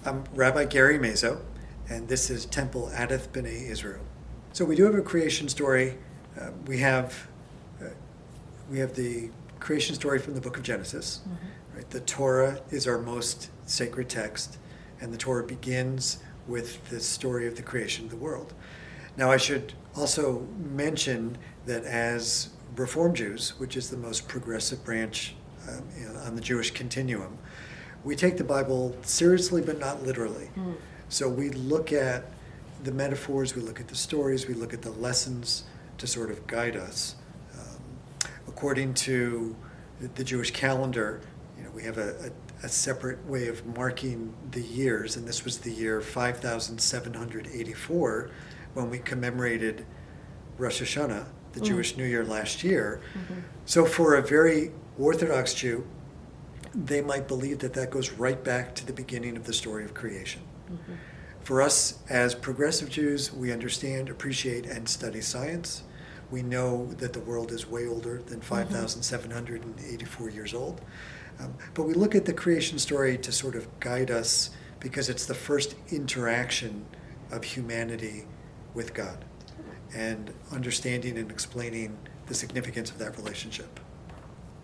I'm Rabbi Gary Mazo, and this is Temple Adath B'nai Israel. So we do have a creation story. We have the creation story from the book of Genesis. Mm-hmm. Right? The Torah is our most sacred text, and the Torah begins with the story of the creation of the world. Now, I should also mention that as Reform Jews, which is the most progressive branch on the Jewish continuum, we take the Bible seriously, but not literally. Mm. So we look at the metaphors, we look at the stories, we look at the lessons to sort of guide us. According to the Jewish calendar, we have a separate way of marking the years, and this was the year 5784 when we commemorated Rosh Hashanah, the Jewish New Year last year. Mm-hmm. So for a very Orthodox Jew, they might believe that goes right back to the beginning of the story of creation. Mm-hmm. For us as progressive Jews, we understand, appreciate, and study science. We know that the world is way older than 5,784 years old. But we look at the creation story to sort of guide us because it's the first interaction of humanity with God and understanding and explaining the significance of that relationship.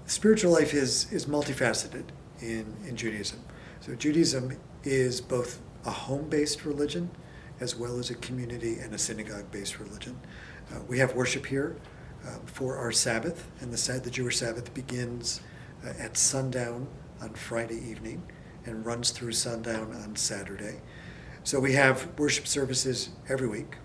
Spiritual life is multifaceted in Judaism. So Judaism is both a home-based religion as well as a community and a synagogue-based religion. We have worship here for our Sabbath, and the Jewish Sabbath begins at sundown on Friday evening and runs through sundown on Saturday. So we have worship services every week,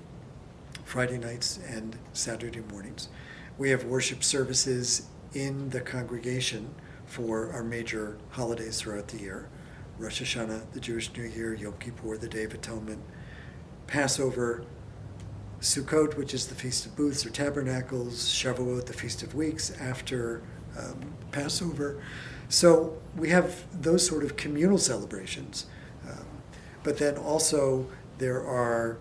Friday nights and Saturday mornings. We have worship services in the congregation for our major holidays throughout the year. Rosh Hashanah, the Jewish New Year, Yom Kippur, the Day of Atonement, Passover, Sukkot, which is the Feast of Booths or Tabernacles, Shavuot, the Feast of Weeks after Passover. So we have those sort of communal celebrations. But then also there are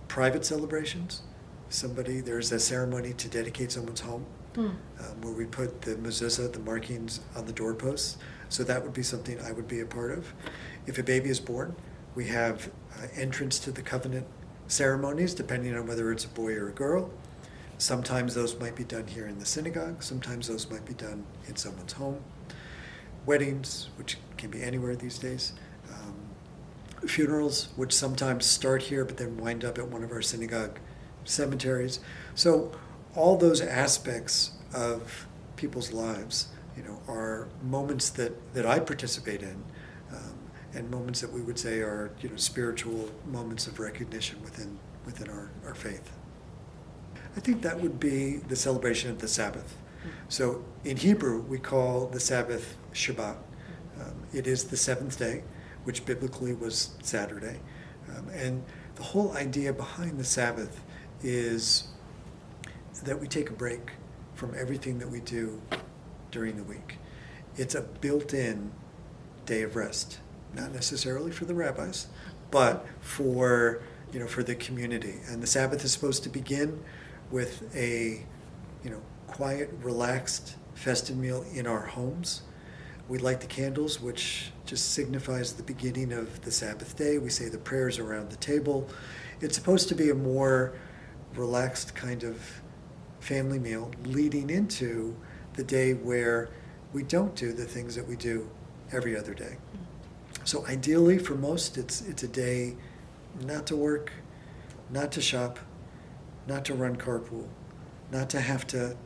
private celebrations. There's a ceremony to dedicate someone's home. Where we put the mezuzah, the markings on the doorposts. So that would be something I would be a part of. If a baby is born, we have entrance to the covenant ceremonies, depending on whether it's a boy or a girl. Sometimes those might be done here in the synagogue. Sometimes those might be done in someone's home. Weddings, which can be anywhere these days. Funerals, which sometimes start here but then wind up at one of our synagogue cemeteries. So all those aspects of people's lives, are moments that I participate in, and moments that we would say are, spiritual moments of recognition within our faith. I think that would be the celebration of the Sabbath. So in Hebrew, we call the Sabbath Shabbat. It is the seventh day, which biblically was Saturday. And the whole idea behind the Sabbath is that we take a break from everything that we do during the week. It's a built-in day of rest, not necessarily for the rabbis, but for the community. And the Sabbath is supposed to begin with a quiet, relaxed, festive meal in our homes. We light the candles, which just signifies the beginning of the Sabbath day. We say the prayers around the table. It's supposed to be a more relaxed kind of family meal leading into the day where we don't do the things that we do every other day. So ideally for most, it's a day not to work, not to shop, not to run carpool, not to have to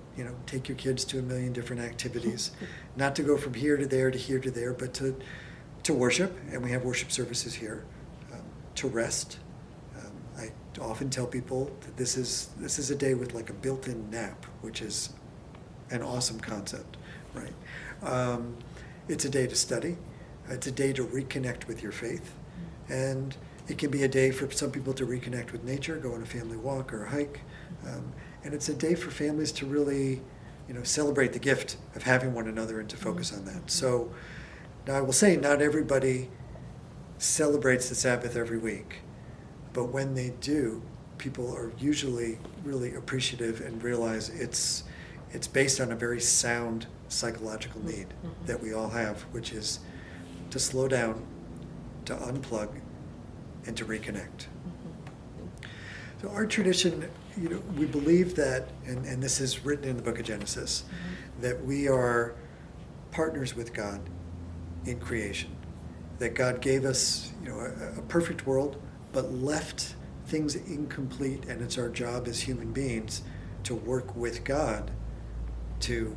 take your kids to a million different activities, not to go from here to there, but to worship, and we have worship services here, to rest. I often tell people that this is a day with like a built-in nap, which is an awesome concept, right? It's a day to study. It's a day to reconnect with your faith. And it can be a day for some people to reconnect with nature, go on a family walk or a hike. And it's a day for families to really, celebrate the gift of having one another and to focus on that. So now I will say not everybody celebrates the Sabbath every week, but when they do, people are usually really appreciative and realize it's based on a very sound psychological need that we all have, which is to slow down, to unplug, and to reconnect. So our tradition, we believe that, and this is written in the book of Genesis, that we are partners with God in creation. That God gave us, a perfect world, but left things incomplete, and it's our job as human beings to work with God to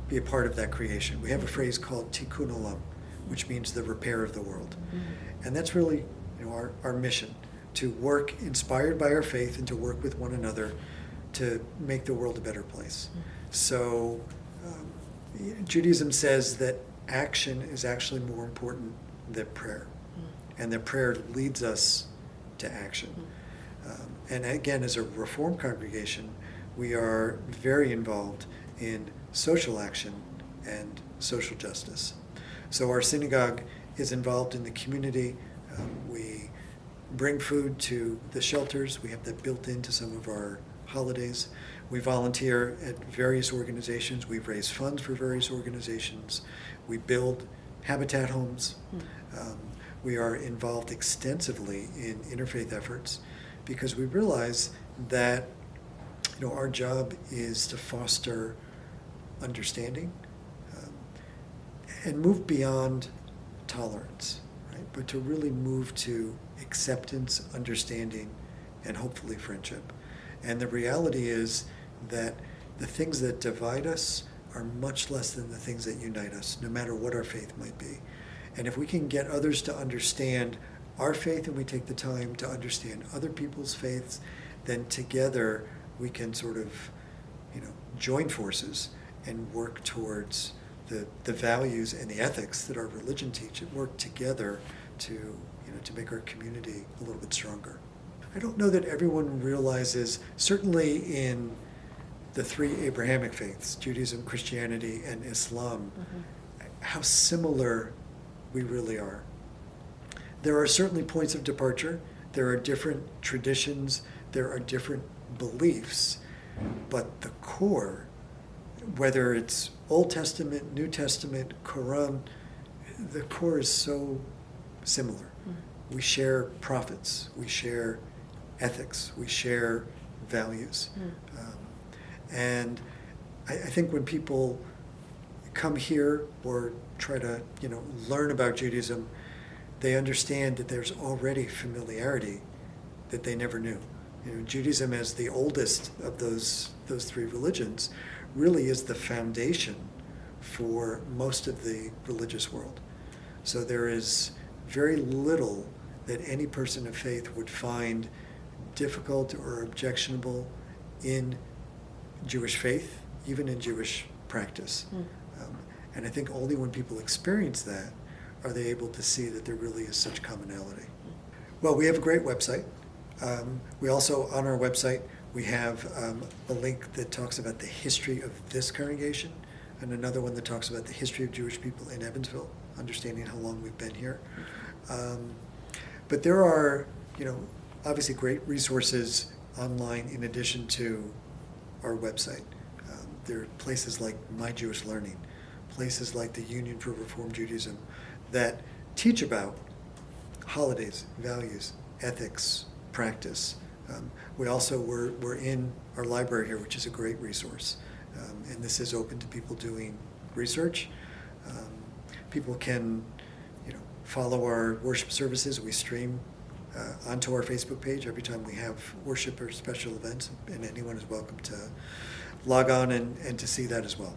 be a part of that creation. We have a phrase called tikkun olam, which means the repair of the world. And that's really, our mission, to work inspired by our faith and to work with one another to make the world a better place. So Judaism says that action is actually more important than prayer, and that prayer leads us to action. And again, as a Reformed congregation, we are very involved in social action and social justice. So our synagogue is involved in the community. We bring food to the shelters. We have that built into some of our holidays. We volunteer at various organizations. We raise funds for various organizations. We build habitat homes. We are involved extensively in interfaith efforts because we realize that our job is to foster understanding and move beyond tolerance, right? But to really move to acceptance, understanding, and hopefully friendship. And the reality is that the things that divide us are much less than the things that unite us, no matter what our faith might be. And if we can get others to understand our faith and we take the time to understand other people's faiths, then together we can sort of, join forces and work towards the values and the ethics that our religion teach, and work together to make our community a little bit stronger. I don't know that everyone realizes, certainly in the three Abrahamic faiths, Judaism, Christianity, and Islam, how similar we really are. There are certainly points of departure. There are different traditions. There are different beliefs. But the core, whether it's Old Testament, New Testament, Quran, the core is so similar. We share prophets. We share ethics. We share values. And I think when people come here or try to, learn about Judaism, they understand that there's already familiarity that they never knew. Judaism, as the oldest of those three religions, really is the foundation for most of the religious world. So there is very little that any person of faith would find difficult or objectionable in Jewish faith, even in Jewish practice. And I think only when people experience that are they able to see that there really is such commonality. Well, we have a great website. We also, on our website, we have a link that talks about the history of this congregation, and another one that talks about the history of Jewish people in Evansville, understanding how long we've been here. But there are, obviously great resources online in addition to our website. There are places like My Jewish Learning, places like the Union for Reform Judaism that teach about holidays, values, ethics, practice. We also, we're in our library here, which is a great resource. And this is open to people doing research. People can, follow our worship services. We stream onto our Facebook page every time we have worship or special events, and anyone is welcome to log on and to see that as well.